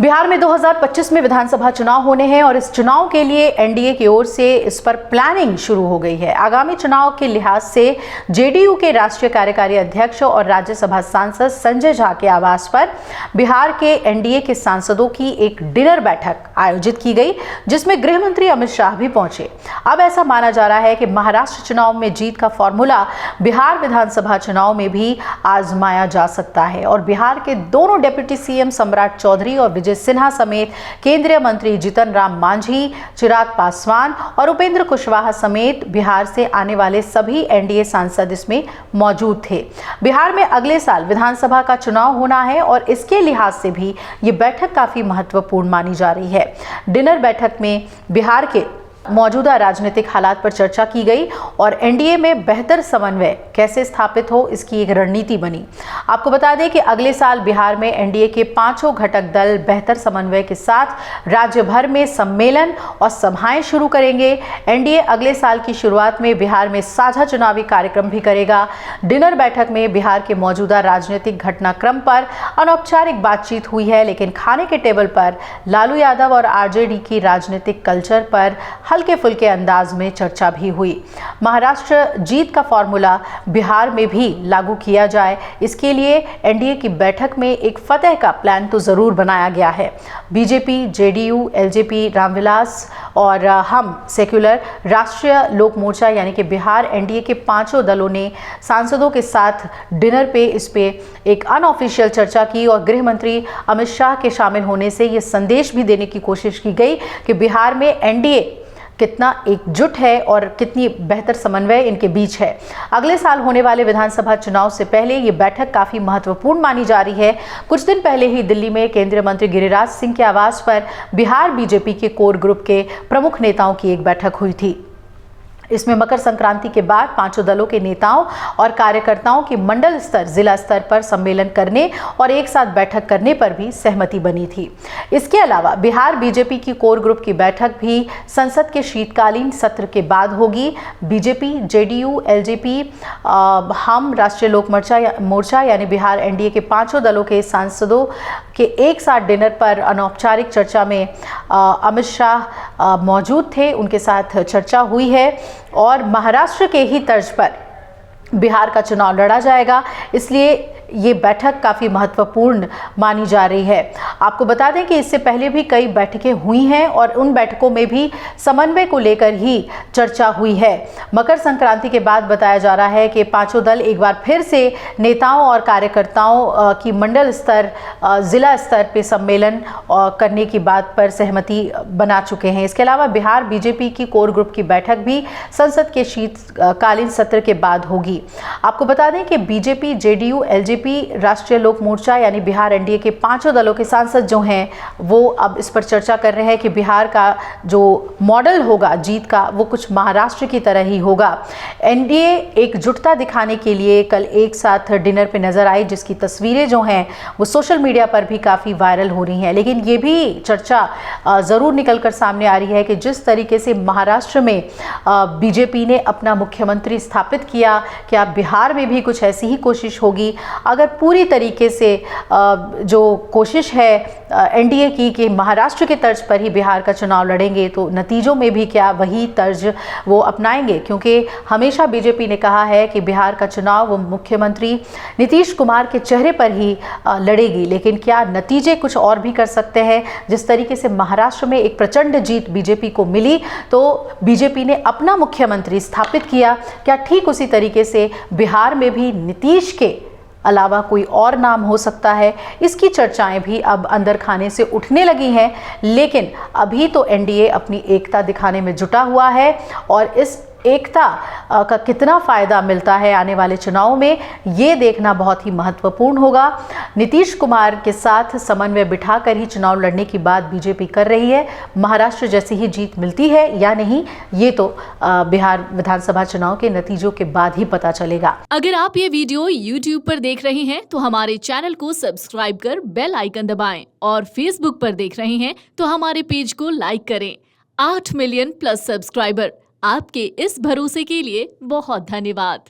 बिहार में 2025 में विधानसभा चुनाव होने हैं और इस चुनाव के लिए एनडीए की ओर से इस पर प्लानिंग शुरू हो गई है। आगामी चुनाव के लिहाज से जेडीयू के राष्ट्रीय कार्यकारी अध्यक्ष और राज्यसभा सांसद संजय झा के आवास पर बिहार के एनडीए के सांसदों की एक डिनर बैठक आयोजित की गई, जिसमें गृह मंत्री अमित शाह भी पहुंचे। अब ऐसा माना जा रहा है कि महाराष्ट्र चुनाव में जीत का फॉर्मूला बिहार विधानसभा चुनाव में भी आजमाया जा सकता है और बिहार के दोनों डिप्टी सीएम सम्राट चौधरी और विजय सिन्हा समेत केंद्रीय मंत्री जीतन राम मांझी, चिराग पासवान और उपेंद्र कुशवाहा समेत बिहार से आने वाले सभी एनडीए सांसद इसमें मौजूद थे। बिहार में अगले साल विधानसभा का चुनाव होना है और इसके लिहाज से भी ये बैठक काफी महत्वपूर्ण मानी जा रही है। डिनर बैठक में बिहार के मौजूदा राजनीतिक हालात पर चर्चा की गई और एनडीए में बेहतर समन्वय कैसे स्थापित हो, इसकी एक रणनीति बनी। आपको बता दें कि अगले साल बिहार में एनडीए के पांचों घटक दल बेहतर समन्वय के साथ राज्य भर में सम्मेलन और सभाएं शुरू करेंगे। एनडीए अगले साल की शुरुआत में बिहार में साझा चुनावी कार्यक्रम भी करेगा। डिनर बैठक में बिहार के मौजूदा राजनीतिक घटनाक्रम पर अनौपचारिक बातचीत हुई है, लेकिन खाने के टेबल पर लालू यादव और आरजेडी की राजनीतिक कल्चर पर हल्के फुल्के अंदाज में चर्चा भी हुई। महाराष्ट्र जीत का फॉर्मूला बिहार में भी लागू किया जाए, इसके लिए एनडीए की बैठक में एक फतह का प्लान तो जरूर बनाया गया है। बीजेपी, जेडीयू, एलजेपी, रामविलास और हम सेक्युलर, राष्ट्रीय लोक मोर्चा यानी कि बिहार एनडीए के पांचों दलों ने सांसदों के साथ डिनर पे इस पे एक अनऑफिशियल चर्चा की और गृह मंत्री अमित शाह के शामिल होने से ये संदेश भी देने की कोशिश की गई कि बिहार में एनडीए कितना एकजुट है और कितनी बेहतर समन्वय इनके बीच है। अगले साल होने वाले विधानसभा चुनाव से पहले ये बैठक काफी महत्वपूर्ण मानी जा रही है। कुछ दिन पहले ही दिल्ली में केंद्रीय मंत्री गिरिराज सिंह के आवास पर बिहार बीजेपी के कोर ग्रुप के प्रमुख नेताओं की एक बैठक हुई थी। इसमें मकर संक्रांति के बाद पांचों दलों के नेताओं और कार्यकर्ताओं की मंडल स्तर, जिला स्तर पर सम्मेलन करने और एक साथ बैठक करने पर भी सहमति बनी थी। इसके अलावा बिहार बीजेपी की कोर ग्रुप की बैठक भी संसद के शीतकालीन सत्र के बाद होगी। बीजेपी, जेडीयू, एलजेपी, हम, राष्ट्रीय लोक मोर्चा यानी बिहार एनडीए के पांचों दलों के सांसदों के एक साथ डिनर पर अनौपचारिक चर्चा में अमित शाह मौजूद थे, उनके साथ चर्चा हुई है और महाराष्ट्र के ही तर्ज पर बिहार का चुनाव लड़ा जाएगा, इसलिए ये बैठक काफ़ी महत्वपूर्ण मानी जा रही है। आपको बता दें कि इससे पहले भी कई बैठकें हुई हैं और उन बैठकों में भी समन्वय को लेकर ही चर्चा हुई है। मकर संक्रांति के बाद बताया जा रहा है कि पांचों दल एक बार फिर से नेताओं और कार्यकर्ताओं की मंडल स्तर, जिला स्तर पे सम्मेलन करने की बात पर सहमति बना चुके हैं। इसके अलावा बिहार बीजेपी की कोर ग्रुप की बैठक भी संसद के शीतकालीन सत्र के बाद होगी। आपको बता दें कि बीजेपी, जेडीयू, एलजेपी, राष्ट्रीय लोक मोर्चा यानी बिहार एनडीए के पांचों दलों के सांसद जो हैं वो अब इस पर चर्चा कर रहे हैं कि बिहार का जो मॉडल होगा जीत का वो कुछ महाराष्ट्र की तरह ही होगा। एनडीए एकजुटता दिखाने के लिए कल एक साथ डिनर पे नजर आई, जिसकी तस्वीरें जो हैं वो सोशल मीडिया पर भी काफ़ी वायरल हो रही हैं। लेकिन ये भी चर्चा ज़रूर निकल कर सामने आ रही है कि जिस तरीके से महाराष्ट्र में बीजेपी ने अपना मुख्यमंत्री स्थापित किया, क्या बिहार में भी कुछ ऐसी ही कोशिश होगी? अगर पूरी तरीके से जो कोशिश है एनडीए की कि महाराष्ट्र के तर्ज पर ही बिहार का चुनाव लड़ेंगे, तो नतीजों में भी क्या वही तर्ज वो अपनाएंगे? क्योंकि हमेशा बीजेपी ने कहा है कि बिहार का चुनाव वो मुख्यमंत्री नीतीश कुमार के चेहरे पर ही लड़ेगी, लेकिन क्या नतीजे कुछ और भी कर सकते हैं? जिस तरीके से महाराष्ट्र में एक प्रचंड जीत बीजेपी को मिली तो बीजेपी ने अपना मुख्यमंत्री स्थापित किया, क्या ठीक उसी तरीके से बिहार में भी नीतीश के अलावा कोई और नाम हो सकता है? इसकी चर्चाएं भी अब अंदर खाने से उठने लगी हैं, लेकिन अभी तो एनडीए अपनी एकता दिखाने में जुटा हुआ है और इस एकता का कितना फ़ायदा मिलता है आने वाले चुनाव में, ये देखना बहुत ही महत्वपूर्ण होगा। नीतीश कुमार के साथ समन्वय बिठाकर ही चुनाव लड़ने की बात बीजेपी कर रही है। महाराष्ट्र जैसी ही जीत मिलती है या नहीं, ये तो बिहार विधानसभा चुनाव के नतीजों के बाद ही पता चलेगा। अगर आप ये वीडियो YouTube पर देख रहे हैं तो हमारे चैनल को सब्सक्राइब कर बेल आइकन दबाएं और Facebook पर देख रहे हैं तो हमारे पेज को लाइक करें। 8 मिलियन प्लस सब्सक्राइबर, आपके इस भरोसे के लिए बहुत धन्यवाद।